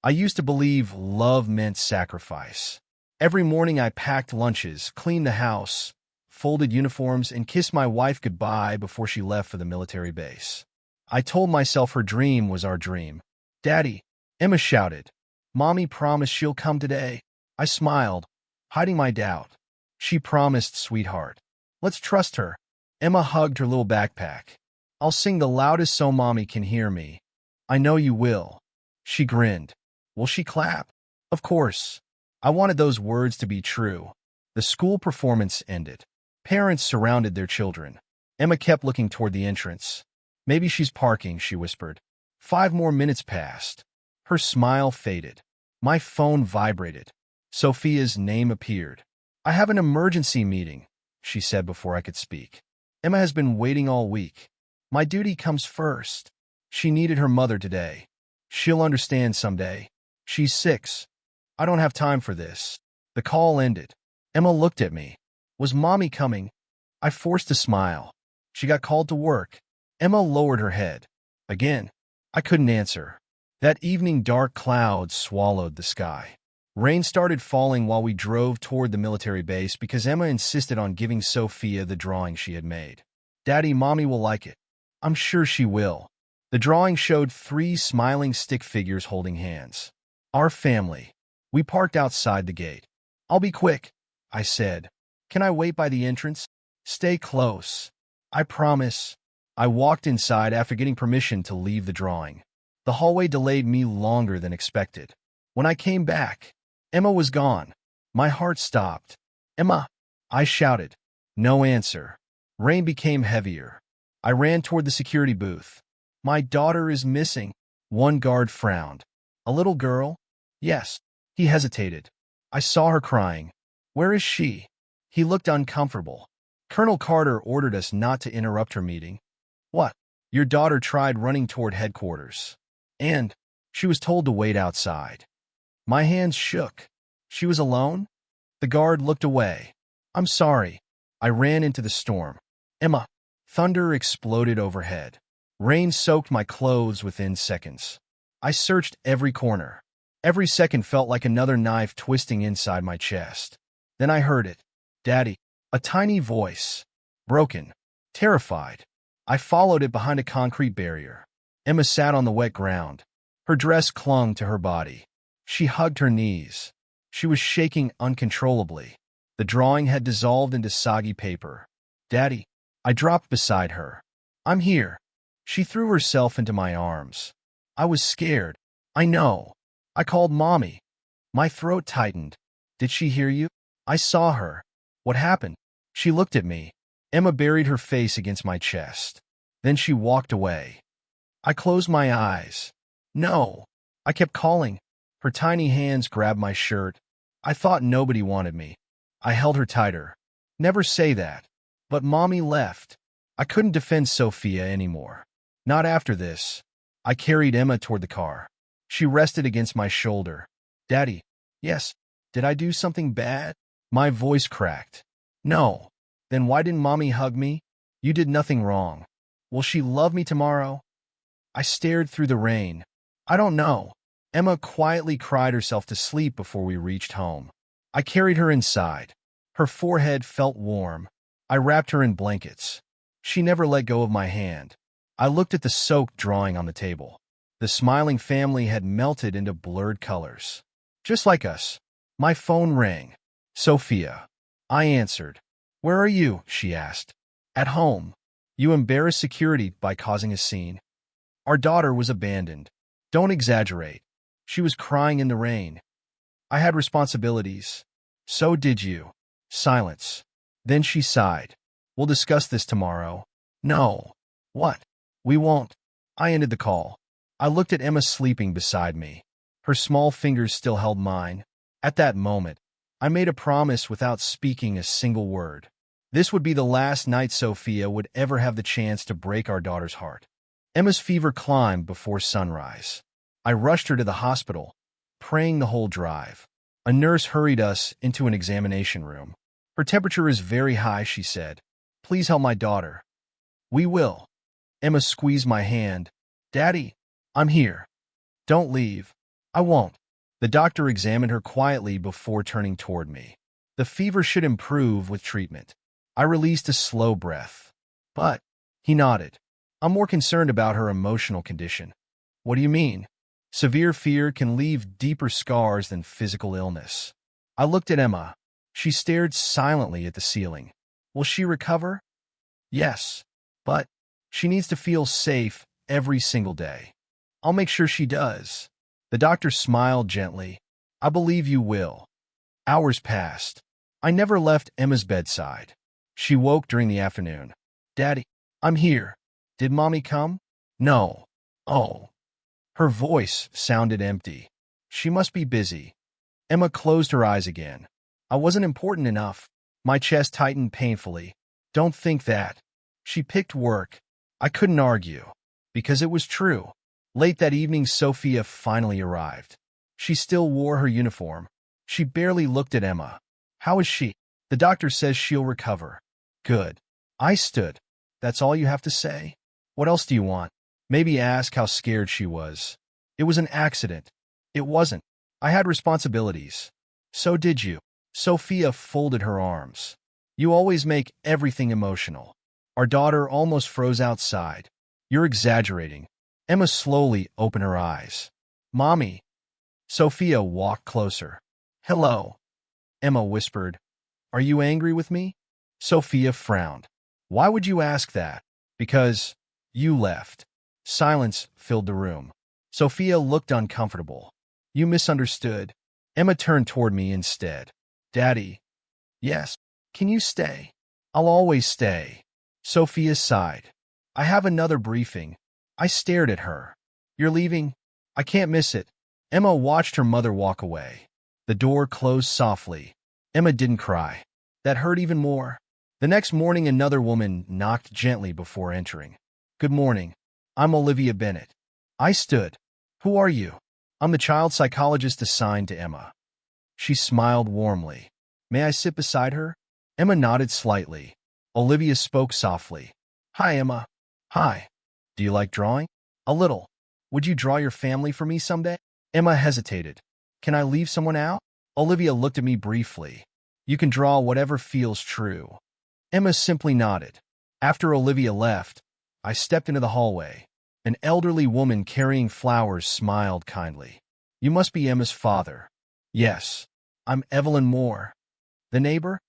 I used to believe love meant sacrifice. Every morning I packed lunches, cleaned the house, folded uniforms, and kissed my wife goodbye before she left for the military base. I told myself her dream was our dream. "Daddy," Emma shouted. "Mommy promised she'll come today." I smiled, hiding my doubt. "She promised, sweetheart. Let's trust her." Emma hugged her little backpack. "I'll sing the loudest so Mommy can hear me." "I know you will." She grinned. "Will she clap?" Of course. I wanted those words to be true. The school performance ended. Parents surrounded their children. Emma kept looking toward the entrance. "Maybe she's parking," she whispered. 5 more minutes passed. Her smile faded. My phone vibrated. Sophia's name appeared. "I have an emergency meeting," she said before I could speak. "Emma has been waiting all week. My duty comes first. She needed her mother today. She'll understand someday. She's 6. I don't have time for this." The call ended. Emma looked at me. "Was Mommy coming?" I forced a smile. "She got called to work." Emma lowered her head. Again, I couldn't answer. That evening, dark clouds swallowed the sky. Rain started falling while we drove toward the military base because Emma insisted on giving Sophia the drawing she had made. "Daddy, Mommy will like it." "I'm sure she will." The drawing showed 3 smiling stick figures holding hands. Our family. We parked outside the gate. "I'll be quick," I said. "Can I wait by the entrance?" "Stay close." "I promise." I walked inside after getting permission to leave the drawing. The hallway delayed me longer than expected. When I came back, Emma was gone. My heart stopped. "Emma!" I shouted. No answer. Rain became heavier. I ran toward the security booth. "My daughter is missing." One guard frowned. "A little girl?" "Yes." He hesitated. "I saw her crying." "Where is she?" He looked uncomfortable. "Colonel Carter ordered us not to interrupt her meeting." "What?" "Your daughter tried running toward headquarters. And she was told to wait outside." My hands shook. "She was alone?" The guard looked away. "I'm sorry." I ran into the storm. "Emma!" Thunder exploded overhead. Rain soaked my clothes within seconds. I searched every corner. Every second felt like another knife twisting inside my chest. Then I heard it. "Daddy." A tiny voice. Broken. Terrified. I followed it behind a concrete barrier. Emma sat on the wet ground. Her dress clung to her body. She hugged her knees. She was shaking uncontrollably. The drawing had dissolved into soggy paper. "Daddy." I dropped beside her. "I'm here." She threw herself into my arms. I was scared. "I know." I called Mommy. My throat tightened. "Did she hear you?" "I saw her." "What happened?" She looked at me. Emma buried her face against my chest. Then she walked away. I closed my eyes. "No." I kept calling. Her tiny hands grabbed my shirt. I thought nobody wanted me. I held her tighter. "Never say that." But Mommy left. I couldn't defend Sophia anymore. Not after this. I carried Emma toward the car. She rested against my shoulder. "Daddy." "Yes." "Did I do something bad?" My voice cracked. "No." "Then why didn't Mommy hug me?" "You did nothing wrong." "Will she love me tomorrow?" I stared through the rain. "I don't know." Emma quietly cried herself to sleep before we reached home. I carried her inside. Her forehead felt warm. I wrapped her in blankets. She never let go of my hand. I looked at the soaked drawing on the table. The smiling family had melted into blurred colors. Just like us. My phone rang. "Sophia." I answered. "Where are you?" she asked. "At home." "You embarrassed security by causing a scene." "Our daughter was abandoned." "Don't exaggerate." "She was crying in the rain." "I had responsibilities." "So did you." Silence. Then she sighed. "We'll discuss this tomorrow." "No." "What?" "We won't." I ended the call. I looked at Emma sleeping beside me. Her small fingers still held mine. At that moment, I made a promise without speaking a single word. This would be the last night Sophia would ever have the chance to break our daughter's heart. Emma's fever climbed before sunrise. I rushed her to the hospital, praying the whole drive. A nurse hurried us into an examination room. "Her temperature is very high," she said. "Please help my daughter." "We will." Emma squeezed my hand. "Daddy." "I'm here." "Don't leave." I won't. The doctor examined her quietly before turning toward me. The fever should improve with treatment. I released a slow breath. But, he nodded. I'm more concerned about her emotional condition. What do you mean? Severe fear can leave deeper scars than physical illness. I looked at Emma. She stared silently at the ceiling. Will she recover? Yes. But, she needs to feel safe every single day. I'll make sure she does. The doctor smiled gently. I believe you will. Hours passed. I never left Emma's bedside. She woke during the afternoon. Daddy, I'm here. Did Mommy come? No. Oh. Her voice sounded empty. She must be busy. Emma closed her eyes again. I wasn't important enough. My chest tightened painfully. Don't think that. She picked work. I couldn't argue. Because it was true. Late that evening, Sophia finally arrived. She still wore her uniform. She barely looked at Emma. How is she? The doctor says she'll recover. Good. I stood. That's all you have to say? What else do you want? Maybe ask how scared she was. It was an accident. It wasn't. I had responsibilities. So did you. Sophia folded her arms. You always make everything emotional. Our daughter almost froze outside. You're exaggerating. Emma slowly opened her eyes. Mommy. Sophia walked closer. Hello. Emma whispered. Are you angry with me? Sophia frowned. Why would you ask that? Because you left. Silence filled the room. Sophia looked uncomfortable. You misunderstood. Emma turned toward me instead. Daddy. Yes. Can you stay? I'll always stay. Sophia sighed. I have another briefing. I stared at her. You're leaving? I can't miss it. Emma watched her mother walk away. The door closed softly. Emma didn't cry. That hurt even more. The next morning, another woman knocked gently before entering. Good morning. I'm Olivia Bennett. I stood. Who are you? I'm the child psychologist assigned to Emma. She smiled warmly. May I sit beside her? Emma nodded slightly. Olivia spoke softly. Hi, Emma. Hi. Do you like drawing? A little. Would you draw your family for me someday? Emma hesitated. Can I leave someone out? Olivia looked at me briefly. You can draw whatever feels true. Emma simply nodded. After Olivia left, I stepped into the hallway. An elderly woman carrying flowers smiled kindly. You must be Emma's father. Yes. I'm Evelyn Moore. The neighbor?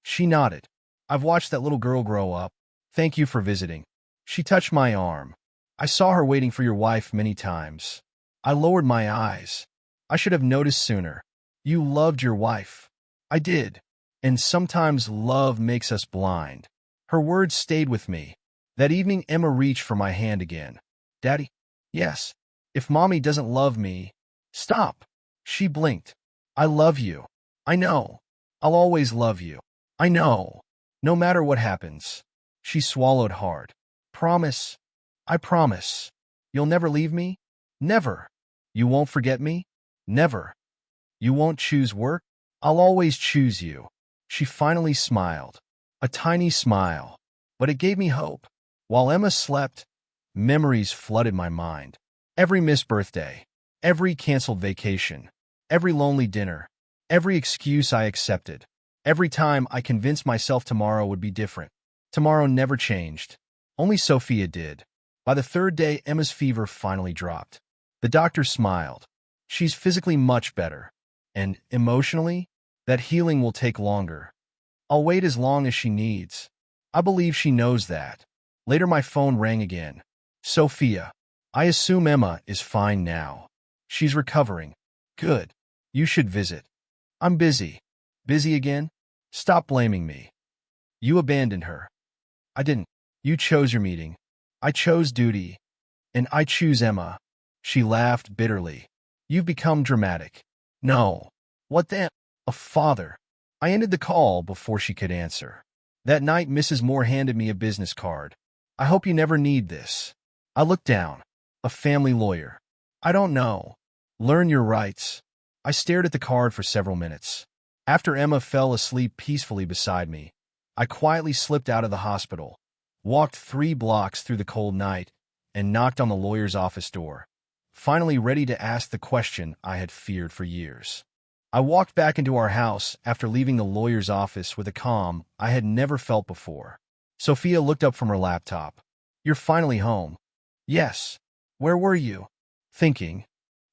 She nodded. I've watched that little girl grow up. Thank you for visiting. She touched my arm. I saw her waiting for your wife many times. I lowered my eyes. I should have noticed sooner. You loved your wife. I did. And sometimes love makes us blind. Her words stayed with me. That evening, Emma reached for my hand again. Daddy? Yes. If Mommy doesn't love me, stop. She blinked. I love you. I know. I'll always love you. I know. No matter what happens. She swallowed hard. Promise. I promise. You'll never leave me? Never. You won't forget me? Never. You won't choose work? I'll always choose you. She finally smiled. A tiny smile. But it gave me hope. While Emma slept, memories flooded my mind. Every missed birthday. Every canceled vacation. Every lonely dinner. Every excuse I accepted. Every time I convinced myself tomorrow would be different. Tomorrow never changed. Only Sophia did. By the third day, Emma's fever finally dropped. The doctor smiled. She's physically much better. And emotionally, that healing will take longer. I'll wait as long as she needs. I believe she knows that. Later, my phone rang again. Sophia. I assume Emma is fine now. She's recovering. Good. You should visit. I'm busy. Busy again? Stop blaming me. You abandoned her. I didn't. You chose your meeting. I chose duty. And I choose Emma. She laughed bitterly. You've become dramatic. No. What then? A father. I ended the call before she could answer. That night, Mrs. Moore handed me a business card. I hope you never need this. I looked down. A family lawyer. I don't know. Learn your rights. I stared at the card for several minutes. After Emma fell asleep peacefully beside me, I quietly slipped out of the hospital, walked 3 blocks through the cold night, and knocked on the lawyer's office door. finally ready to ask the question I had feared for years. I walked back into our house after leaving the lawyer's office with a calm I had never felt before. Sophia looked up from her laptop. "You're finally home." "Yes. Where were you?" "Thinking."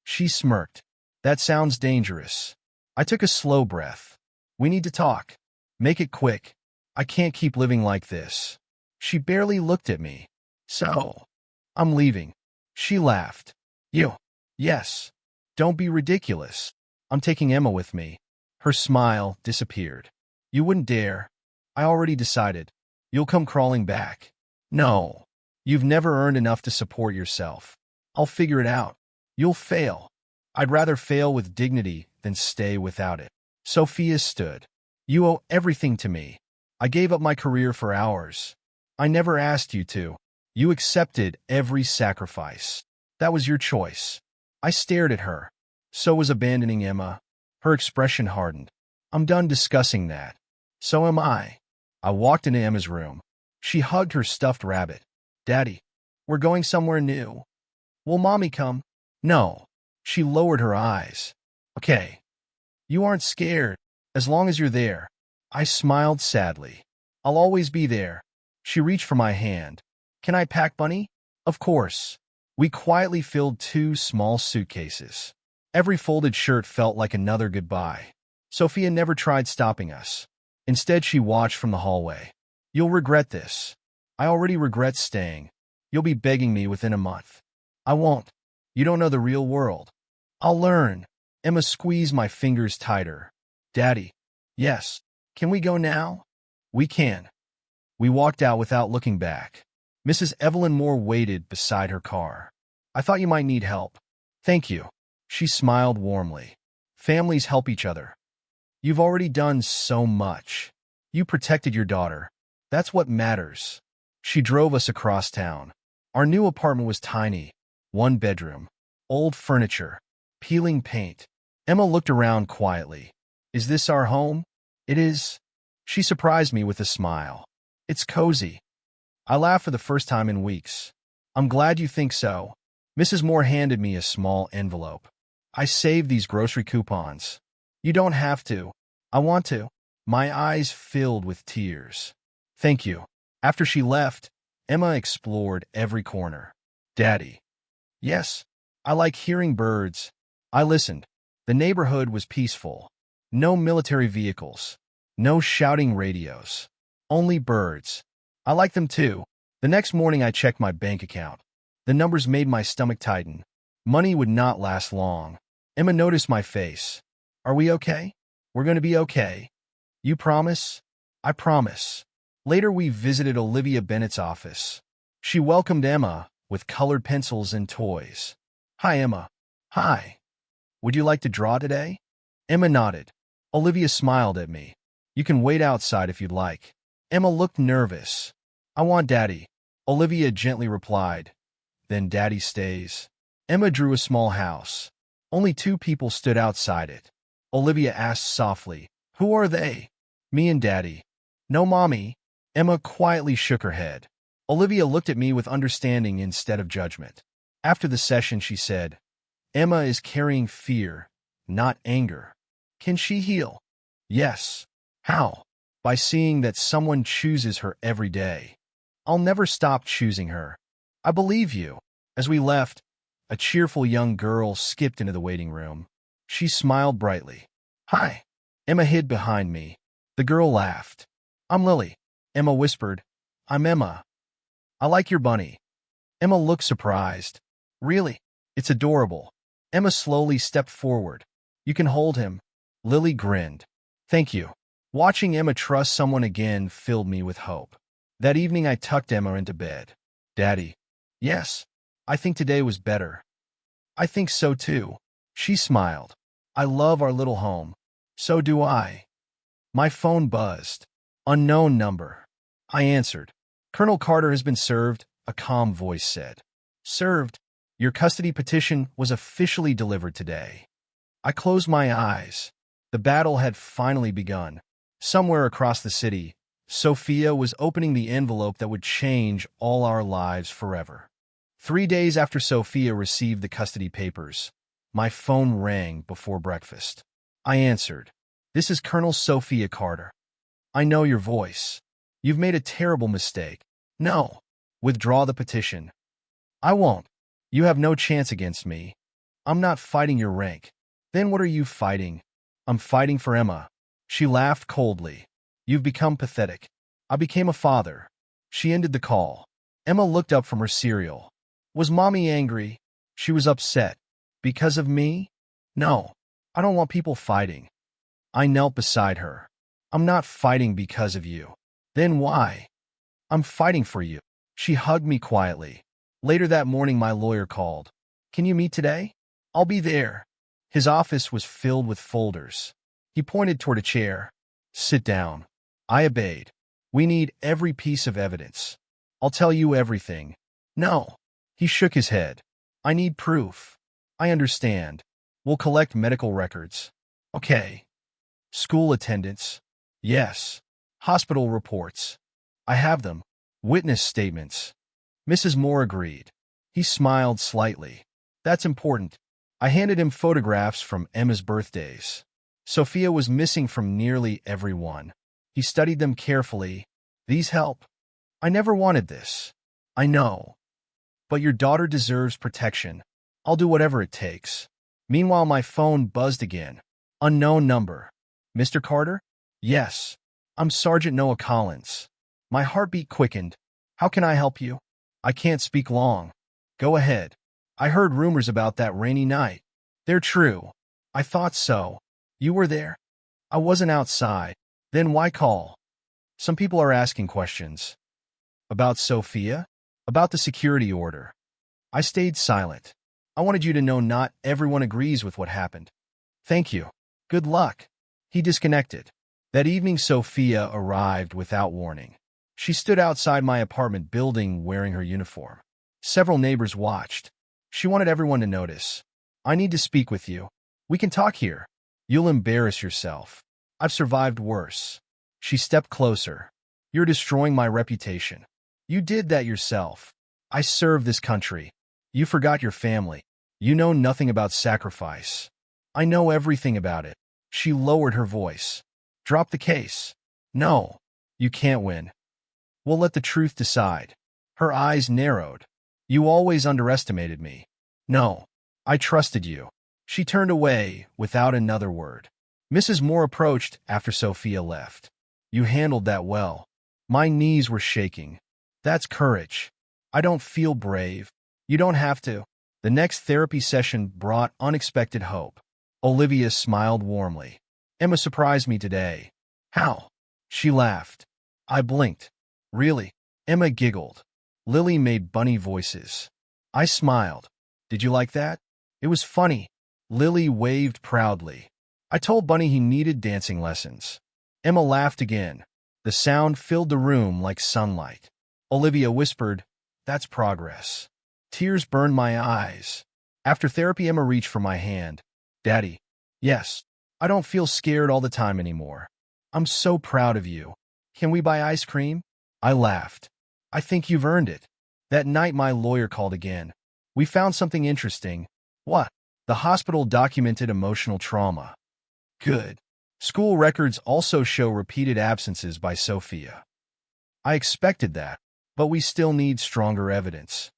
She smirked. "That sounds dangerous." I took a slow breath. "We need to talk. Make it quick. I can't keep living like this." She barely looked at me. "So, I'm leaving." She laughed. "You?" "Yes. Don't be ridiculous. I'm taking Emma with me." Her smile disappeared. "You wouldn't dare." "I already decided. You'll come crawling back." "No. You've never earned enough to support yourself." "I'll figure it out." "You'll fail." "I'd rather fail with dignity than stay without it." Sophia stood. "You owe everything to me. I gave up my career for hours. I never asked you to. You accepted every sacrifice. That was your choice." I stared at her. "So was abandoning Emma." Her expression hardened. "I'm done discussing that." "So am I." I walked into Emma's room. She hugged her stuffed rabbit. "Daddy, we're going somewhere new." "Will Mommy come?" "No." She lowered her eyes. "Okay. You aren't scared, as long as you're there." I smiled sadly. "I'll always be there." She reached for my hand. "Can I pack, Bunny?" "Of course." We quietly filled 2 small suitcases. Every folded shirt felt like another goodbye. Sophia never tried stopping us. Instead, she watched from the hallway. "You'll regret this." "I already regret staying." "You'll be begging me within a month." "I won't. You don't know the real world." "I'll learn." Emma squeezed my fingers tighter. "Daddy." "Yes." "Can we go now?" "We can." We walked out without looking back. Mrs. Evelyn Moore waited beside her car. "I thought you might need help." "Thank you." She smiled warmly. "Families help each other." "You've already done so much. You protected your daughter. That's what matters." She drove us across town. Our new apartment was tiny. 1 bedroom. Old furniture. Peeling paint. Emma looked around quietly. "Is this our home?" "It is." She surprised me with a smile. "It's cozy." I laughed for the first time in weeks. "I'm glad you think so." Mrs. Moore handed me a small envelope. "I saved these grocery coupons." "You don't have to." "I want to." My eyes filled with tears. "Thank you." After she left, Emma explored every corner. "Daddy." "Yes." "I like hearing birds." I listened. The neighborhood was peaceful. No military vehicles. No shouting radios. Only birds. I like them too. The next morning I checked my bank account. The numbers made my stomach tighten. Money would not last long. Emma noticed my face. "Are we okay?" "We're going to be okay." "You promise?" "I promise." Later we visited Olivia Bennett's office. She welcomed Emma with colored pencils and toys. "Hi, Emma." "Hi. Would you like to draw today?" Emma nodded. Olivia smiled at me. "You can wait outside if you'd like." Emma looked nervous. "I want Daddy," Olivia gently replied. "Then Daddy stays." Emma drew a small house. Only 2 people stood outside it. Olivia asked softly, "Who are they?" "Me and Daddy." "No Mommy?" Emma quietly shook her head. Olivia looked at me with understanding instead of judgment. After the session, she said, "Emma is carrying fear, not anger. Can she heal?" "Yes." "How?" "By seeing that someone chooses her every day." "I'll never stop choosing her." "I believe you." As we left, a cheerful young girl skipped into the waiting room. She smiled brightly. "Hi." Emma hid behind me. The girl laughed. "I'm Lily." Emma whispered, "I'm Emma. I like your bunny." Emma looked surprised. "Really? It's adorable." Emma slowly stepped forward. "You can hold him." Lily grinned. "Thank you." Watching Emma trust someone again filled me with hope. That evening I tucked Emma into bed. "Daddy." "Yes. I think today was better." "I think so too." She smiled. "I love our little home." "So do I." My phone buzzed. Unknown number. I answered. "Colonel Carter has been served," a calm voice said. "Served? Your custody petition was officially delivered today." I closed my eyes. The battle had finally begun. Somewhere across the city, Sophia was opening the envelope that would change all our lives forever. 3 days after Sophia received the custody papers, my phone rang before breakfast. I answered. This is Colonel Sophia Carter. I know your voice. You've made a terrible mistake. No. Withdraw the petition. I won't. You have no chance against me. I'm not fighting your rank. Then what are you fighting? I'm fighting for Emma. She laughed coldly. You've become pathetic. I became a father. She ended the call. Emma looked up from her cereal. Was Mommy angry? She was upset. Because of me? No. I don't want people fighting. I knelt beside her. I'm not fighting because of you. Then why? I'm fighting for you. She hugged me quietly. Later that morning, my lawyer called. Can you meet today? I'll be there. His office was filled with folders. He pointed toward a chair. Sit down. I obeyed. We need every piece of evidence. I'll tell you everything. No. He shook his head. I need proof. I understand. We'll collect medical records. Okay. School attendance. Yes. Hospital reports. I have them. Witness statements. Mrs. Moore agreed. He smiled slightly. That's important. I handed him photographs from Emma's birthdays. Sophia was missing from nearly every one. He studied them carefully. These help. I never wanted this. I know. But your daughter deserves protection. I'll do whatever it takes. Meanwhile, my phone buzzed again. Unknown number. Mr. Carter? Yes. I'm Sergeant Noah Collins. My heartbeat quickened. How can I help you? I can't speak long. Go ahead. I heard rumors about that rainy night. They're true. I thought so. You were there? I wasn't outside. Then why call? Some people are asking questions. About Sophia? About the security order. I stayed silent. I wanted you to know not everyone agrees with what happened. Thank you. Good luck. He disconnected. That evening, Sophia arrived without warning. She stood outside my apartment building wearing her uniform. Several neighbors watched. She wanted everyone to notice. I need to speak with you. We can talk here. You'll embarrass yourself. I've survived worse. She stepped closer. You're destroying my reputation. You did that yourself. I served this country. You forgot your family. You know nothing about sacrifice. I know everything about it. She lowered her voice. Drop the case. No, you can't win. We'll let the truth decide. Her eyes narrowed. You always underestimated me. No, I trusted you. She turned away without another word. Mrs. Moore approached after Sophia left. You handled that well. My knees were shaking. That's courage. I don't feel brave. You don't have to. The next therapy session brought unexpected hope. Olivia smiled warmly. Emma surprised me today. How? She laughed. I blinked. Really? Emma giggled. Lily made bunny voices. I smiled. Did you like that? It was funny. Lily waved proudly. I told Bunny he needed dancing lessons. Emma laughed again. The sound filled the room like sunlight. Olivia whispered, That's progress. Tears burned my eyes. After therapy, Emma reached for my hand. Daddy. Yes. I don't feel scared all the time anymore. I'm so proud of you. Can we buy ice cream? I laughed. I think you've earned it. That night, my lawyer called again. We found something interesting. What? The hospital documented emotional trauma. Good. School records also show repeated absences by Sophia. I expected that, but we still need stronger evidence.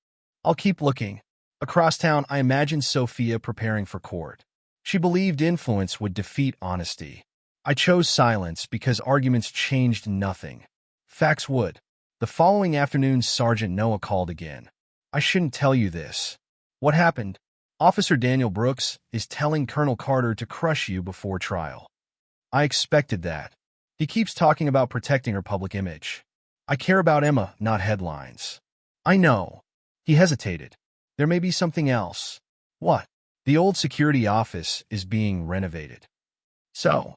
I'll keep looking. Across town, I imagined Sophia preparing for court. She believed influence would defeat honesty. I chose silence because arguments changed nothing. Facts would. The following afternoon, Sergeant Noah called again. I shouldn't tell you this. What happened? Officer Daniel Brooks is telling Colonel Carter to crush you before trial. I expected that. He keeps talking about protecting her public image. I care about Emma, not headlines. I know. He hesitated. There may be something else. What? The old security office is being renovated. So,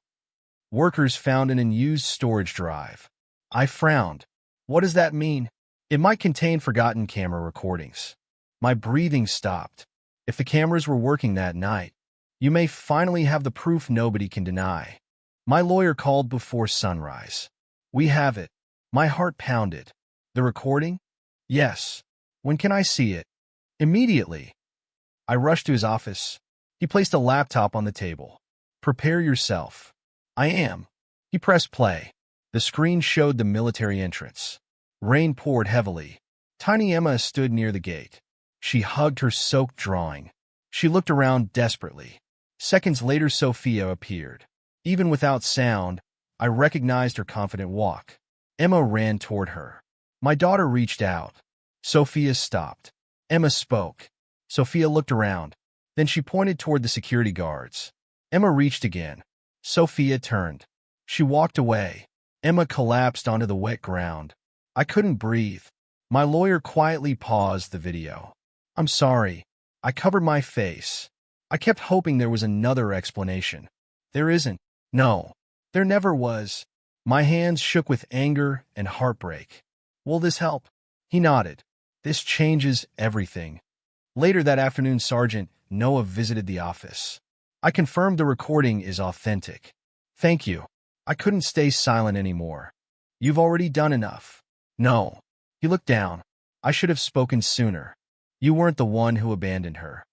workers found an unused storage drive. I frowned. What does that mean? It might contain forgotten camera recordings. My breathing stopped. If the cameras were working that night, you may finally have the proof nobody can deny. My lawyer called before sunrise. We have it. My heart pounded. The recording? Yes. When can I see it? Immediately, I rushed to his office. He placed a laptop on the table. Prepare yourself. I am. He pressed play. The screen showed the military entrance. Rain poured heavily. Tiny Emma stood near the gate. She hugged her soaked drawing. She looked around desperately. Seconds later, Sophia appeared. Even without sound, I recognized her confident walk. Emma ran toward her. My daughter reached out. Sophia stopped. Emma spoke. Sophia looked around. Then she pointed toward the security guards. Emma reached again. Sophia turned. She walked away. Emma collapsed onto the wet ground. I couldn't breathe. My lawyer quietly paused the video. I'm sorry. I covered my face. I kept hoping there was another explanation. There isn't. No. There never was. My hands shook with anger and heartbreak. Will this help? He nodded. This changes everything. Later that afternoon, Sergeant Noah visited the office. I confirmed the recording is authentic. Thank you. I couldn't stay silent anymore. You've already done enough. No. He looked down. I should have spoken sooner. You weren't the one who abandoned her.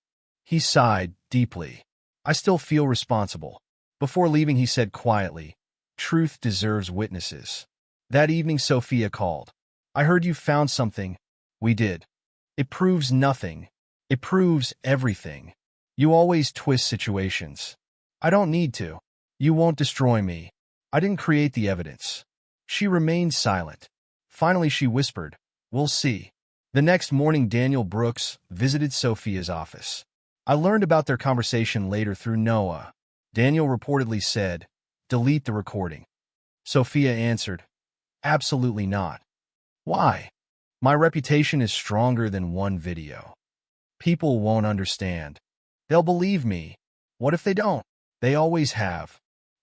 He sighed deeply. I still feel responsible. Before leaving, he said quietly, truth deserves witnesses. That evening, Sophia called. I heard you found something. We did. It proves nothing. It proves everything. You always twist situations. I don't need to. You won't destroy me. I didn't create the evidence. She remained silent. Finally, she whispered, we'll see. The next morning, Daniel Brooks visited Sophia's office. I learned about their conversation later through Noah. Daniel reportedly said, delete the recording. Sophia answered, absolutely not. Why? My reputation is stronger than one video. People won't understand. They'll believe me. What if they don't? They always have.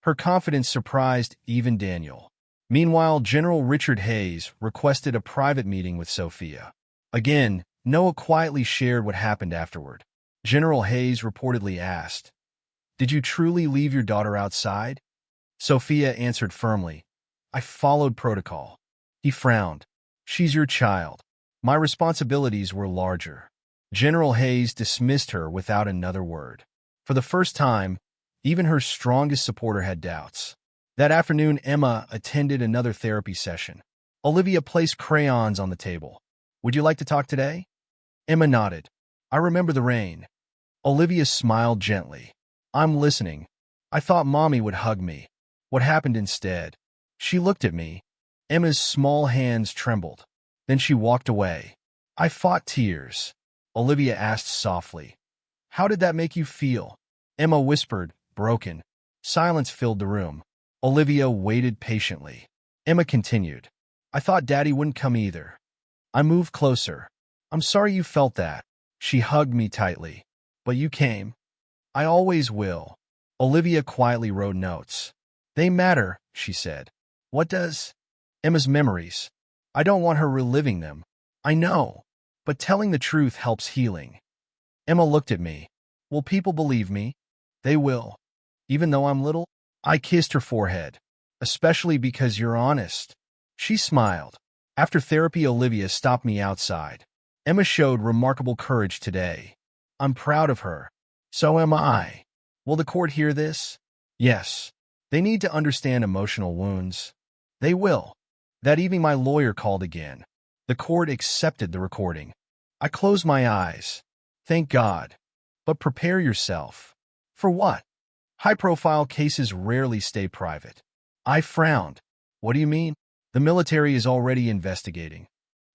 Her confidence surprised even Daniel. Meanwhile, General Richard Hayes requested a private meeting with Sophia. Again, Noah quietly shared what happened afterward. General Hayes reportedly asked, did you truly leave your daughter outside? Sophia answered firmly, I followed protocol. He frowned. She's your child. My responsibilities were larger. General Hayes dismissed her without another word. For the first time, even her strongest supporter had doubts. That afternoon, Emma attended another therapy session. Olivia placed crayons on the table. Would you like to talk today? Emma nodded. I remember the rain. Olivia smiled gently. I'm listening. I thought Mommy would hug me. What happened instead? She looked at me. Emma's small hands trembled. Then she walked away. I fought tears. Olivia asked softly. How did that make you feel? Emma whispered, broken. Silence filled the room. Olivia waited patiently. Emma continued. I thought Daddy wouldn't come either. I moved closer. I'm sorry you felt that. She hugged me tightly. But you came. I always will. Olivia quietly wrote notes. They matter, she said. What does? Emma's memories. I don't want her reliving them. I know. But telling the truth helps healing. Emma looked at me. Will people believe me? They will. Even though I'm little? I kissed her forehead. Especially because you're honest. She smiled. After therapy, Olivia stopped me outside. Emma showed remarkable courage today. I'm proud of her. So am I. Will the court hear this? Yes. They need to understand emotional wounds. They will. That evening, my lawyer called again. The court accepted the recording. I closed my eyes. Thank God. But prepare yourself. For what? High-profile cases rarely stay private. I frowned. What do you mean? The military is already investigating.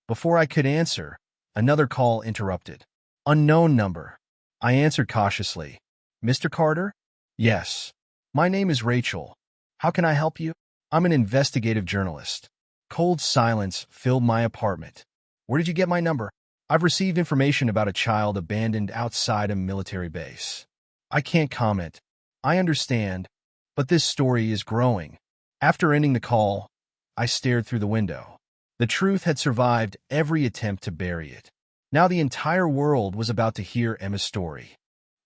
Before I could answer, another call interrupted. Unknown number. I answered cautiously. Mr. Carter? Yes. My name is Rachel. How can I help you? I'm an investigative journalist. Cold silence filled my apartment. Where did you get my number? I've received information about a child abandoned outside a military base. I can't comment. I understand, but this story is growing. After ending the call, I stared through the window. The truth had survived every attempt to bury it. Now the entire world was about to hear Emma's story.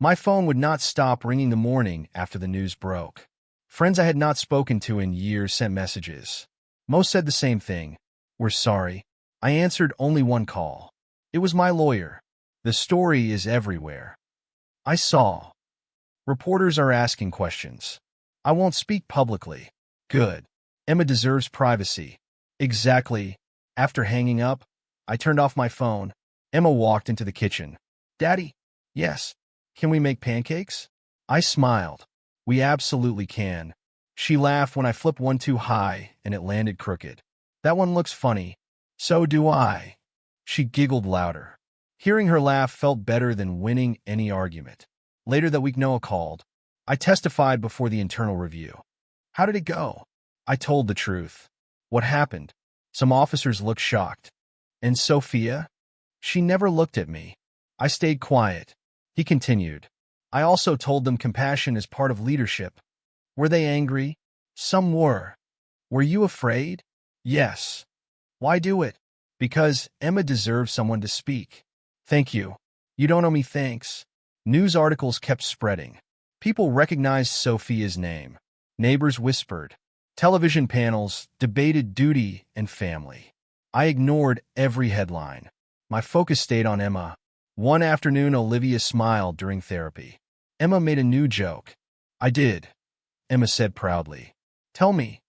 My phone would not stop ringing the morning after the news broke. Friends I had not spoken to in years sent messages. Most said the same thing. We're sorry. I answered only one call. It was my lawyer. The story is everywhere. I saw. Reporters are asking questions. I won't speak publicly. Good. Emma deserves privacy. Exactly. After hanging up, I turned off my phone. Emma walked into the kitchen. Daddy? Yes. Can we make pancakes? I smiled. We absolutely can. She laughed when I flipped one too high and it landed crooked. That one looks funny. So do I. She giggled louder. Hearing her laugh felt better than winning any argument. Later that week, Noah called. I testified before the internal review. How did it go? I told the truth. What happened? Some officers looked shocked. And Sophia? She never looked at me. I stayed quiet. He continued. I also told them compassion is part of leadership. Were they angry? Some were. Were you afraid? Yes. Why do it? Because Emma deserves someone to speak. Thank you. You don't owe me thanks. News articles kept spreading. People recognized Sophia's name. Neighbors whispered. Television panels debated duty and family. I ignored every headline. My focus stayed on Emma. One afternoon, Olivia smiled during therapy. Emma made a new joke. I did, Emma said proudly. Tell me,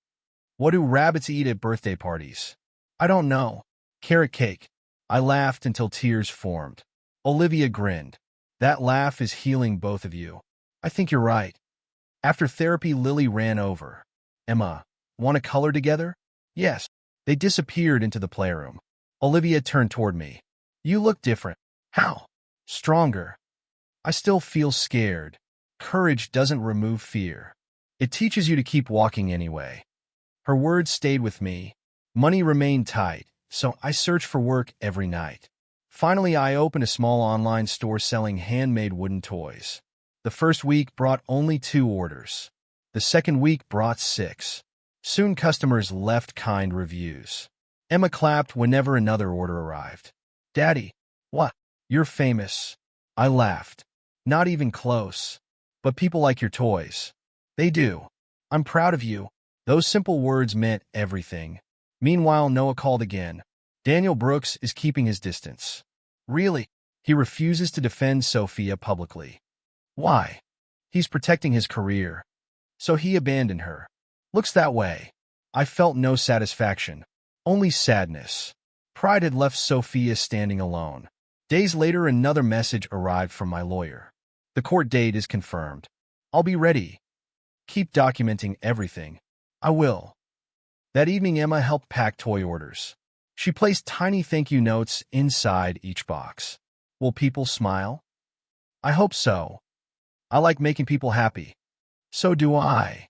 what do rabbits eat at birthday parties? I don't know. Carrot cake. I laughed until tears formed. Olivia grinned. That laugh is healing both of you. I think you're right. After therapy, Lily ran over. Emma, want to color together? Yes. They disappeared into the playroom. Olivia turned toward me. You look different. How? Stronger. I still feel scared. Courage doesn't remove fear. It teaches you to keep walking anyway. Her words stayed with me. Money remained tight, so I searched for work every night. Finally, I opened a small online store selling handmade wooden toys. The first week brought only 2 orders. The second week brought 6. Soon customers left kind reviews. Emma clapped whenever another order arrived. Daddy, what? You're famous. I laughed. Not even close. But people like your toys. They do. I'm proud of you. Those simple words meant everything. Meanwhile, Noah called again. Daniel Brooks is keeping his distance. Really? He refuses to defend Sophia publicly. Why? He's protecting his career. So he abandoned her. Looks that way. I felt no satisfaction. Only sadness. Pride had left Sophia standing alone. Days later, another message arrived from my lawyer. The court date is confirmed. I'll be ready. Keep documenting everything. I will. That evening, Emma helped pack toy orders. She placed tiny thank you notes inside each box. Will people smile? I hope so. I like making people happy. So do I.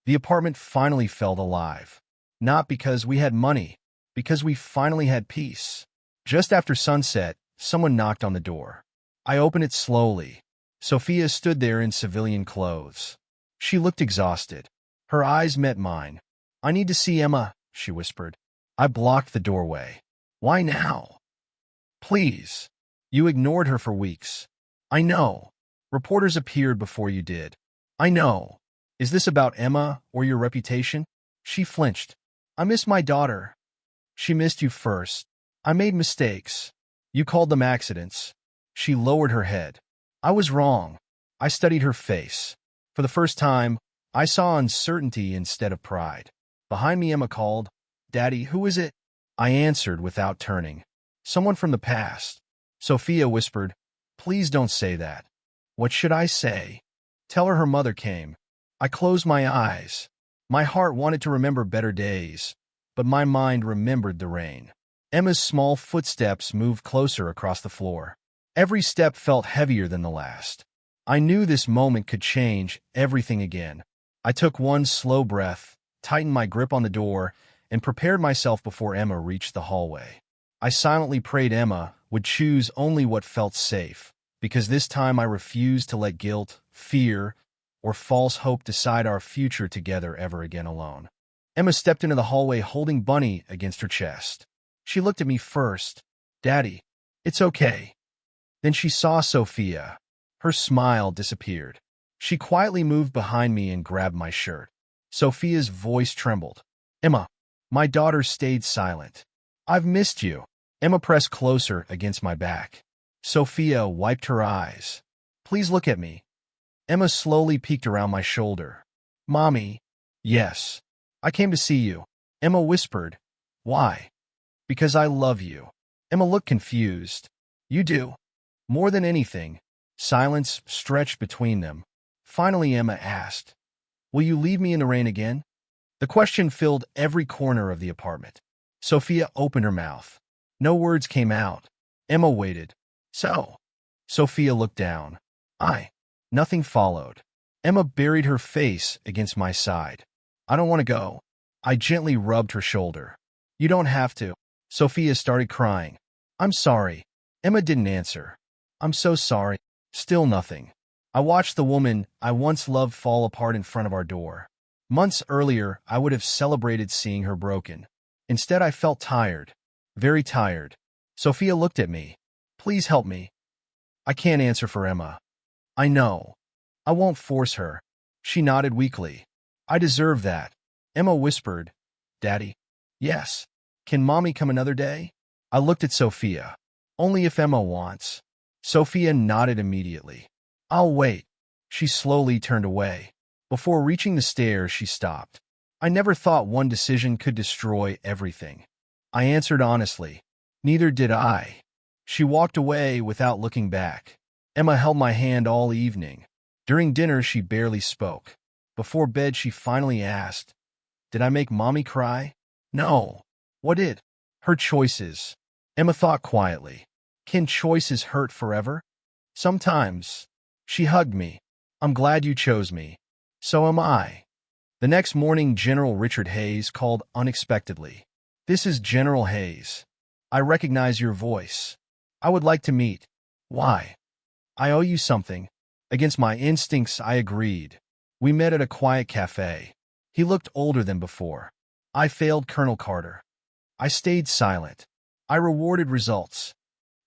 The apartment finally felt alive. Not because we had money, because we finally had peace. Just after sunset, someone knocked on the door. I opened it slowly. Sophia stood there in civilian clothes. She looked exhausted. Her eyes met mine. I need to see Emma, she whispered. I blocked the doorway. Why now? Please. You ignored her for weeks. I know. Reporters appeared before you did. I know. Is this about Emma or your reputation? She flinched. I miss my daughter. She missed you first. I made mistakes. You called them accidents. She lowered her head. I was wrong. I studied her face. For the first time, I saw uncertainty instead of pride. Behind me, Emma called, Daddy, who is it? I answered without turning. Someone from the past. Sophia whispered, Please don't say that. What should I say? Tell her mother came. I closed my eyes. My heart wanted to remember better days, but my mind remembered the rain. Emma's small footsteps moved closer across the floor. Every step felt heavier than the last. I knew this moment could change everything again. I took one slow breath, tightened my grip on the door, and prepared myself before Emma reached the hallway. I silently prayed Emma would choose only what felt safe, because this time I refused to let guilt, fear, or false hope decide our future together ever again alone. Emma stepped into the hallway holding Bunny against her chest. She looked at me first. Daddy, it's okay. Then she saw Sophia. Her smile disappeared. She quietly moved behind me and grabbed my shirt. Sophia's voice trembled. Emma, my daughter stayed silent. I've missed you. Emma pressed closer against my back. Sophia wiped her eyes. Please look at me. Emma slowly peeked around my shoulder. Mommy. Yes. I came to see you. Emma whispered. Why? Because I love you. Emma looked confused. You do? More than anything. Silence stretched between them. Finally, Emma asked, will you leave me in the rain again? The question filled every corner of the apartment. Sophia opened her mouth. No words came out. Emma waited. So? Sophia looked down. Nothing followed. Emma buried her face against my side. I don't want to go. I gently rubbed her shoulder. You don't have to. Sophia started crying. I'm sorry. Emma didn't answer. I'm so sorry. Still nothing. I watched the woman I once loved fall apart in front of our door. Months earlier, I would have celebrated seeing her broken. Instead, I felt tired. Very tired. Sophia looked at me. Please help me. I can't answer for Emma. I know. I won't force her. She nodded weakly. I deserve that. Emma whispered. Daddy? Yes. Can Mommy come another day? I looked at Sophia. Only if Emma wants. Sophia nodded immediately. I'll wait. She slowly turned away. Before reaching the stairs, she stopped. I never thought one decision could destroy everything. I answered honestly. Neither did I. She walked away without looking back. Emma held my hand all evening. During dinner, she barely spoke. Before bed, she finally asked, did I make Mommy cry? No. What did? Her choices. Emma thought quietly. Can choices hurt forever? Sometimes. She hugged me. I'm glad you chose me. So am I. The next morning, General Richard Hayes called unexpectedly. This is General Hayes. I recognize your voice. I would like to meet. Why? I owe you something. Against my instincts, I agreed. We met at a quiet cafe. He looked older than before. I failed Colonel Carter. I stayed silent. I rewarded results.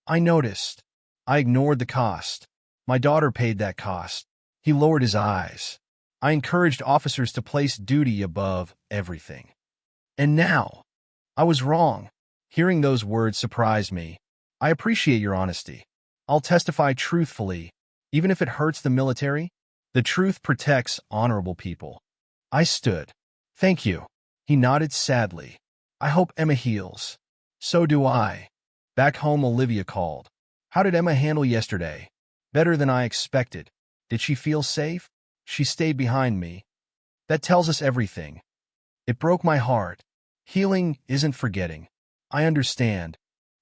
I noticed. I ignored the cost. My daughter paid that cost. He lowered his eyes. I encouraged officers to place duty above everything. And now, I was wrong. Hearing those words surprised me. I appreciate your honesty. I'll testify truthfully, even if it hurts the military. The truth protects honorable people. I stood. Thank you. He nodded sadly. I hope Emma heals. So do I. Back home, Olivia called. How did Emma handle yesterday? Better than I expected. Did she feel safe? She stayed behind me. That tells us everything. It broke my heart. Healing isn't forgetting. I understand.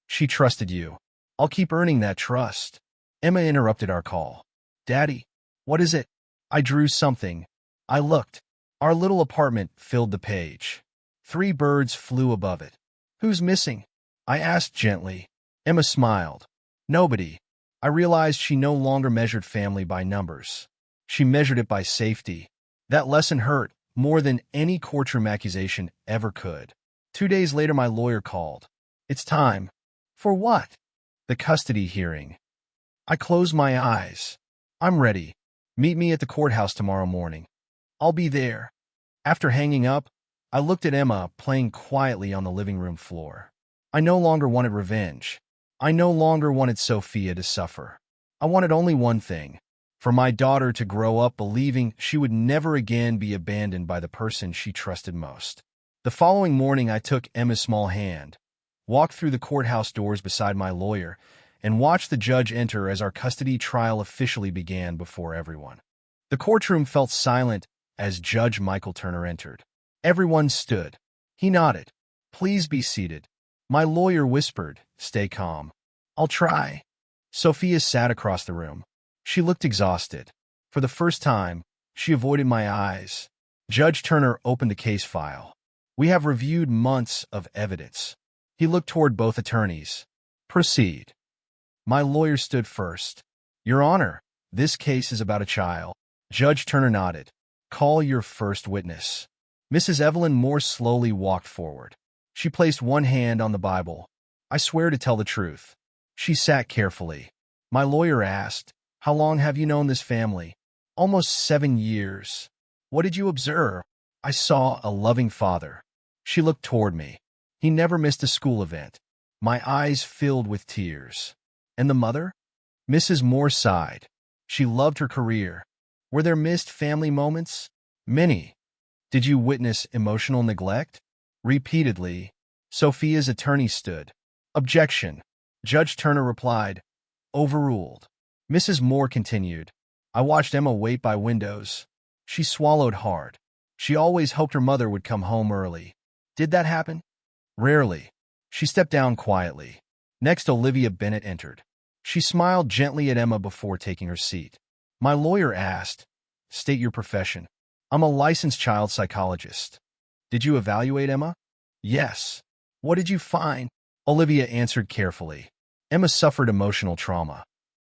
She trusted you. I'll keep earning that trust. Emma interrupted our call. Daddy, what is it? I drew something. I looked. Our little apartment filled the page. 3 birds flew above it. Who's missing? I asked gently. Emma smiled. Nobody. I realized she no longer measured family by numbers. She measured it by safety. That lesson hurt more than any courtroom accusation ever could. 2 days later, my lawyer called. It's time. For what? The custody hearing. I closed my eyes. I'm ready. Meet me at the courthouse tomorrow morning. I'll be there. After hanging up, I looked at Emma playing quietly on the living room floor. I no longer wanted revenge. I no longer wanted Sophia to suffer. I wanted only one thing, for my daughter to grow up believing she would never again be abandoned by the person she trusted most. The following morning, I took Emma's small hand, walked through the courthouse doors beside my lawyer, and watched the judge enter as our custody trial officially began before everyone. The courtroom felt silent as Judge Michael Turner entered. Everyone stood. He nodded. Please be seated. My lawyer whispered, stay calm. I'll try. Sophia sat across the room. She looked exhausted. For the first time, she avoided my eyes. Judge Turner opened the case file. We have reviewed months of evidence. He looked toward both attorneys. Proceed. My lawyer stood first. Your Honor, this case is about a child. Judge Turner nodded. Call your first witness. Mrs. Evelyn Moore slowly walked forward. She placed one hand on the Bible. I swear to tell the truth. She sat carefully. My lawyer asked, how long have you known this family? Almost 7 years. What did you observe? I saw a loving father. She looked toward me. He never missed a school event. My eyes filled with tears. And the mother? Mrs. Moore sighed. She loved her career. Were there missed family moments? Many. Did you witness emotional neglect? Repeatedly. Sophia's attorney stood. Objection. Judge Turner replied. Overruled. Mrs. Moore continued. I watched Emma wait by windows. She swallowed hard. She always hoped her mother would come home early. Did that happen? Rarely. She stepped down quietly. Next, Olivia Bennett entered. She smiled gently at Emma before taking her seat. My lawyer asked, State your profession. I'm a licensed child psychologist. Did you evaluate Emma? Yes. What did you find? Olivia answered carefully. Emma suffered emotional trauma.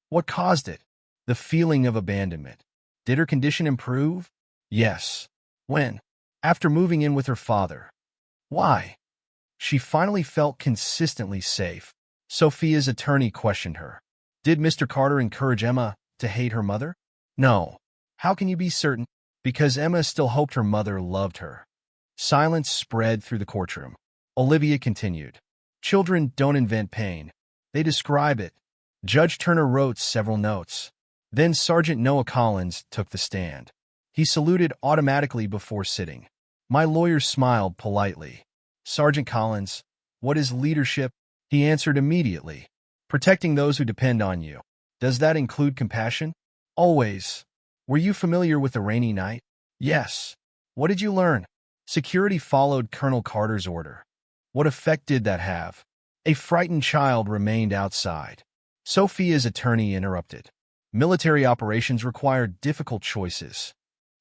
What caused it? The feeling of abandonment. Did her condition improve? Yes. When? After moving in with her father. Why? She finally felt consistently safe. Sophia's attorney questioned her. Did Mr. Carter encourage Emma to hate her mother? No. How can you be certain? Because Emma still hoped her mother loved her. Silence spread through the courtroom. Olivia continued. Children don't invent pain. They describe it. Judge Turner wrote several notes. Then Sergeant Noah Collins took the stand. He saluted automatically before sitting. My lawyer smiled politely. Sergeant Collins, what is leadership? He answered immediately. Protecting those who depend on you. Does that include compassion? Always. Were you familiar with the rainy night? Yes. What did you learn? Security followed Colonel Carter's order. What effect did that have? A frightened child remained outside. Sophia's attorney interrupted. Military operations require difficult choices.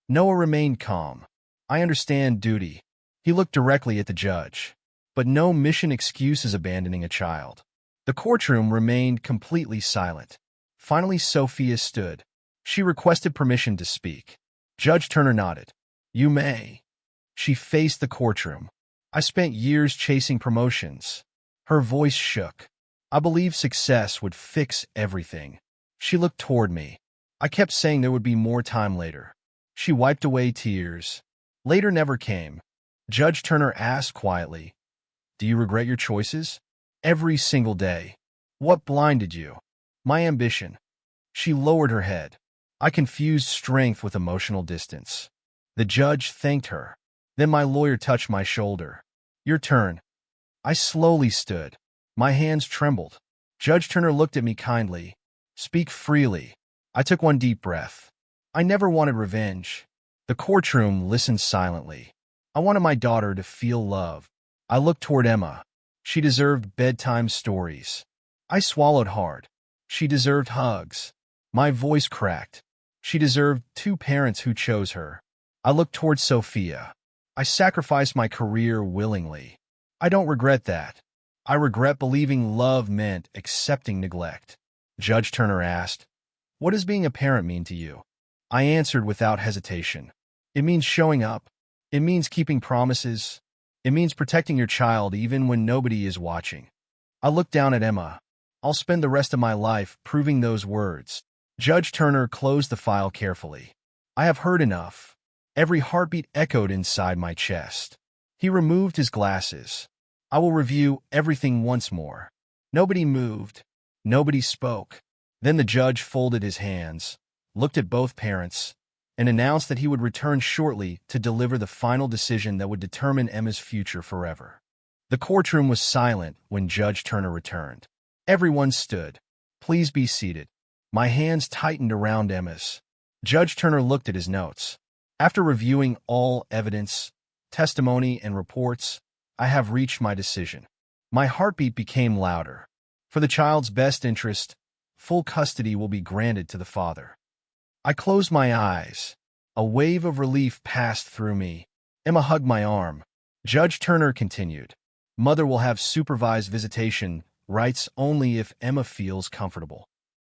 Noah remained calm. I understand duty. He looked directly at the judge. But no mission excuses abandoning a child. The courtroom remained completely silent. Finally, Sophia stood. She requested permission to speak. Judge Turner nodded. You may. She faced the courtroom. I spent years chasing promotions. Her voice shook. I believed success would fix everything. She looked toward me. I kept saying there would be more time later. She wiped away tears. Later never came. Judge Turner asked quietly, Do you regret your choices? Every single day. What blinded you? My ambition. She lowered her head. I confused strength with emotional distance. The judge thanked her. Then my lawyer touched my shoulder. Your turn. I slowly stood. My hands trembled. Judge Turner looked at me kindly. Speak freely. I took one deep breath. I never wanted revenge. The courtroom listened silently. I wanted my daughter to feel love. I looked toward Emma. She deserved bedtime stories. I swallowed hard. She deserved hugs. My voice cracked. She deserved two parents who chose her. I looked toward Sophia. I sacrificed my career willingly. I don't regret that. I regret believing love meant accepting neglect. Judge Turner asked, What does being a parent mean to you? I answered without hesitation. It means showing up. It means keeping promises. It means protecting your child even when nobody is watching. I looked down at Emma. I'll spend the rest of my life proving those words. Judge Turner closed the file carefully. I have heard enough. Every heartbeat echoed inside my chest. He removed his glasses. I will review everything once more. Nobody moved. Nobody spoke. Then the judge folded his hands, looked at both parents, and announced that he would return shortly to deliver the final decision that would determine Emma's future forever. The courtroom was silent when Judge Turner returned. Everyone stood. Please be seated. My hands tightened around Emma's. Judge Turner looked at his notes. After reviewing all evidence, testimony, and reports, I have reached my decision. My heartbeat became louder. For the child's best interest, full custody will be granted to the father. I closed my eyes. A wave of relief passed through me. Emma hugged my arm. Judge Turner continued. Mother will have supervised visitation rights only if Emma feels comfortable.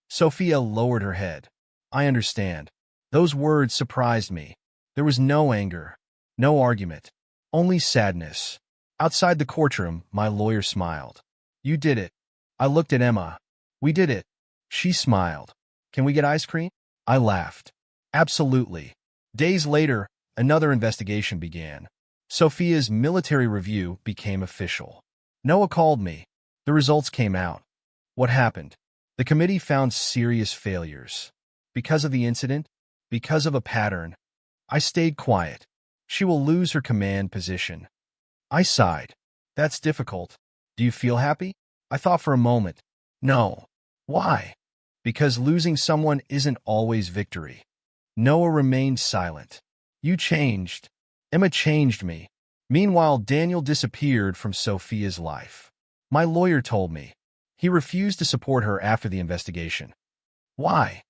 Sophia lowered her head. I understand. Those words surprised me. There was no anger, no argument, only sadness. Outside the courtroom, my lawyer smiled. You did it. I looked at Emma. We did it. She smiled. Can we get ice cream? I laughed. Absolutely. Days later, another investigation began. Sophia's military review became official. Noah called me. The results came out. What happened? The committee found serious failures. Because of the incident, because of a pattern, I stayed quiet. She will lose her command position. I sighed. That's difficult. Do you feel happy? I thought for a moment. No. Why? Because losing someone isn't always victory. Noah remained silent. You changed. Emma changed me. Meanwhile, Daniel disappeared from Sophia's life. My lawyer told me. He refused to support her after the investigation. Why?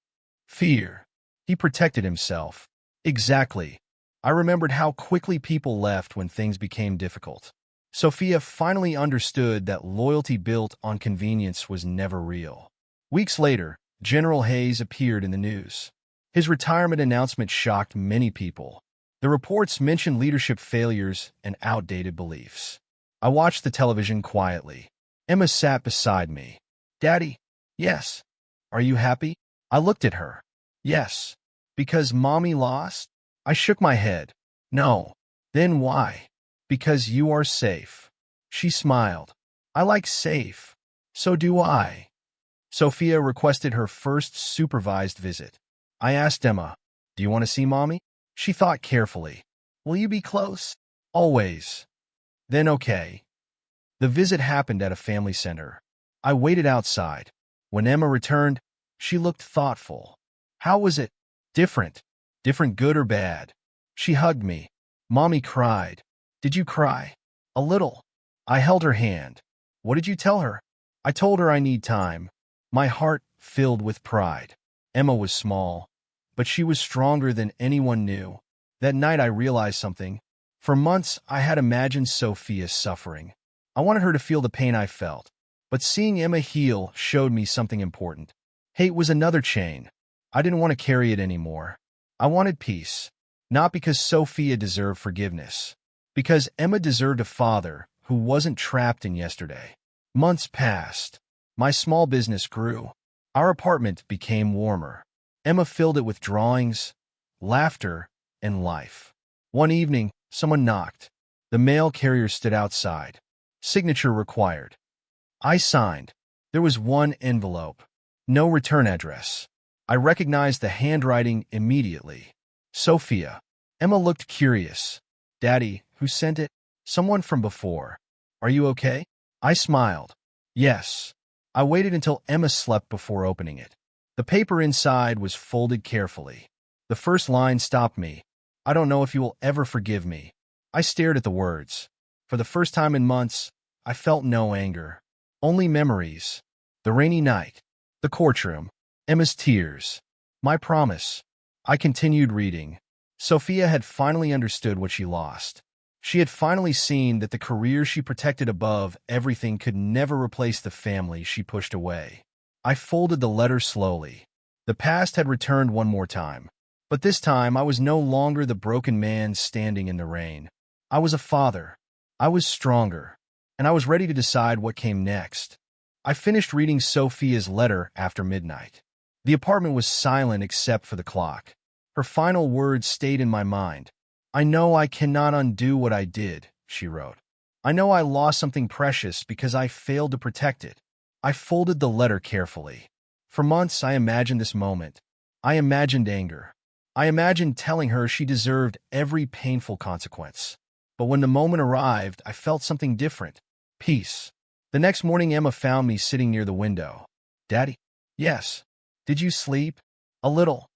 Fear. He protected himself. Exactly. I remembered how quickly people left when things became difficult. Sophia finally understood that loyalty built on convenience was never real. Weeks later, General Hayes appeared in the news. His retirement announcement shocked many people. The reports mentioned leadership failures and outdated beliefs. I watched the television quietly. Emma sat beside me. Daddy? Yes. Are you happy? I looked at her. Yes. Because Mommy lost? I shook my head. No. Then why? Because you are safe. She smiled. I like safe. So do I. Sophia requested her first supervised visit. I asked Emma, do you want to see Mommy? She thought carefully. Will you be close? Always. Then okay. The visit happened at a family center. I waited outside. When Emma returned, she looked thoughtful. How was it? Different. Different, good or bad? She hugged me. Mommy cried. Did you cry? A little. I held her hand. What did you tell her? I told her I need time. My heart filled with pride. Emma was small, but she was stronger than anyone knew. That night I realized something. For months I had imagined Sophia suffering. I wanted her to feel the pain I felt. But seeing Emma heal showed me something important. Hate was another chain. I didn't want to carry it anymore. I wanted peace. Not because Sophia deserved forgiveness. Because Emma deserved a father who wasn't trapped in yesterday. Months passed. My small business grew. Our apartment became warmer. Emma filled it with drawings, laughter, and life. One evening, someone knocked. The mail carrier stood outside. Signature required. I signed. There was one envelope. No return address. I recognized the handwriting immediately. Sophia. Emma looked curious. Daddy, who sent it? Someone from before. Are you okay? I smiled. Yes. I waited until Emma slept before opening it. The paper inside was folded carefully. The first line stopped me. I don't know if you will ever forgive me. I stared at the words. For the first time in months, I felt no anger. Only memories. The rainy night. The courtroom. Emma's tears. My promise. I continued reading. Sophia had finally understood what she lost. She had finally seen that the career she protected above everything could never replace the family she pushed away. I folded the letter slowly. The past had returned one more time. But this time I was no longer the broken man standing in the rain. I was a father. I was stronger. And I was ready to decide what came next. I finished reading Sophia's letter after midnight. The apartment was silent except for the clock. Her final words stayed in my mind. I know I cannot undo what I did, she wrote. I know I lost something precious because I failed to protect it. I folded the letter carefully. For months I imagined this moment. I imagined anger. I imagined telling her she deserved every painful consequence. But when the moment arrived, I felt something different. Peace. The next morning Emma found me sitting near the window. Daddy? Yes. Did you sleep? A little.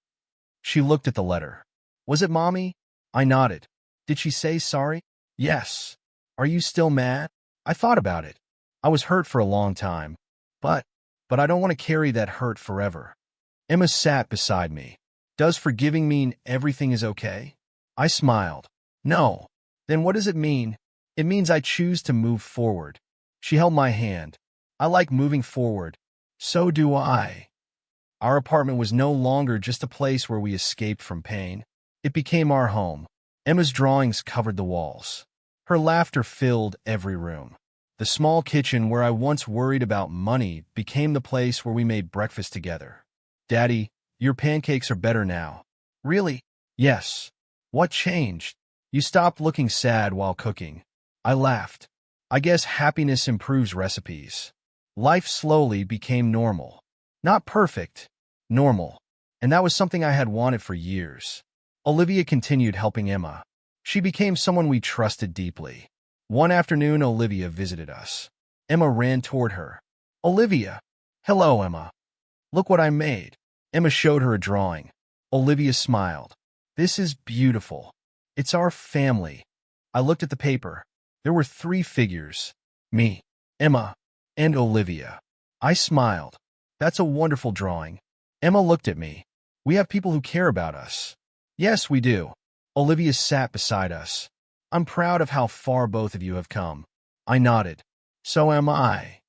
She looked at the letter. Was it Mommy? I nodded. Did she say sorry? Yes. Are you still mad? I thought about it. I was hurt for a long time. But I don't want to carry that hurt forever. Emma sat beside me. Does forgiving mean everything is okay? I smiled. No. Then what does it mean? It means I choose to move forward. She held my hand. I like moving forward. So do I. Our apartment was no longer just a place where we escaped from pain. It became our home. Emma's drawings covered the walls. Her laughter filled every room. The small kitchen where I once worried about money became the place where we made breakfast together. Daddy, your pancakes are better now. Really? Yes. What changed? You stopped looking sad while cooking. I laughed. I guess happiness improves recipes. Life slowly became normal. Not perfect, normal. And that was something I had wanted for years. Olivia continued helping Emma. She became someone we trusted deeply. One afternoon, Olivia visited us. Emma ran toward her. Olivia. Hello, Emma. Look what I made. Emma showed her a drawing. Olivia smiled. This is beautiful. It's our family. I looked at the paper. There were 3 figures. Me, Emma, and Olivia. I smiled. That's a wonderful drawing. Emma looked at me. We have people who care about us. Yes, we do. Olivia sat beside us. I'm proud of how far both of you have come. I nodded. So am I.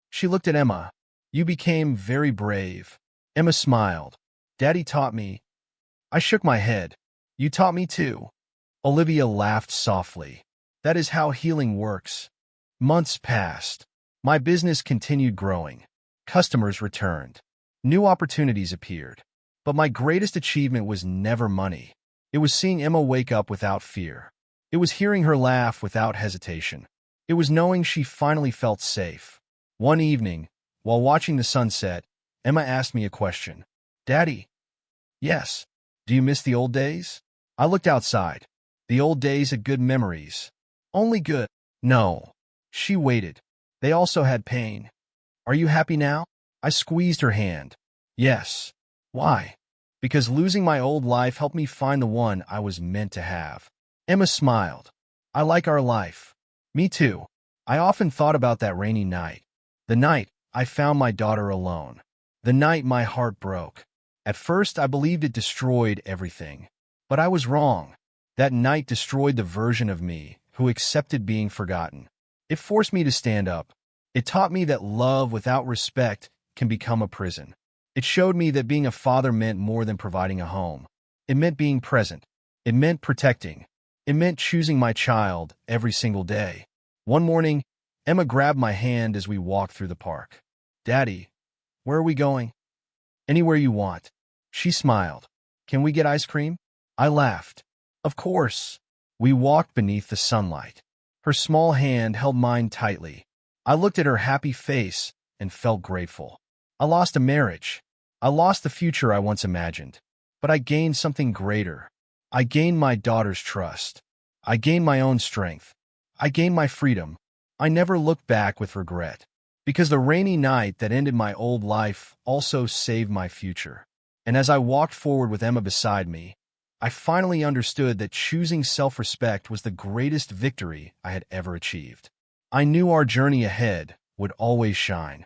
She looked at Emma. You became very brave. Emma smiled. Daddy taught me. I shook my head. You taught me too. Olivia laughed softly. That is how healing works. Months passed. My business continued growing. Customers returned. New opportunities appeared. But my greatest achievement was never money. It was seeing Emma wake up without fear. It was hearing her laugh without hesitation. It was knowing she finally felt safe. One evening, while watching the sunset, Emma asked me a question. Daddy? Yes. Do you miss the old days? I looked outside. The old days had good memories. Only good. No. She waited. They also had pain. Are you happy now? I squeezed her hand. Yes. Why? Because losing my old life helped me find the one I was meant to have. Emma smiled. I like our life. Me too. I often thought about that rainy night. The night I found my daughter alone. The night my heart broke. At first, I believed it destroyed everything. But I was wrong. That night destroyed the version of me who accepted being forgotten. It forced me to stand up. It taught me that love without respect can become a prison. It showed me that being a father meant more than providing a home. It meant being present. It meant protecting. It meant choosing my child every single day. One morning, Emma grabbed my hand as we walked through the park. Daddy, where are we going? Anywhere you want. She smiled. Can we get ice cream? I laughed. Of course. We walked beneath the sunlight. Her small hand held mine tightly. I looked at her happy face and felt grateful. I lost a marriage. I lost the future I once imagined. But I gained something greater. I gained my daughter's trust. I gained my own strength. I gained my freedom. I never looked back with regret. Because the rainy night that ended my old life also saved my future. And as I walked forward with Emma beside me, I finally understood that choosing self-respect was the greatest victory I had ever achieved. I knew our journey ahead would always shine.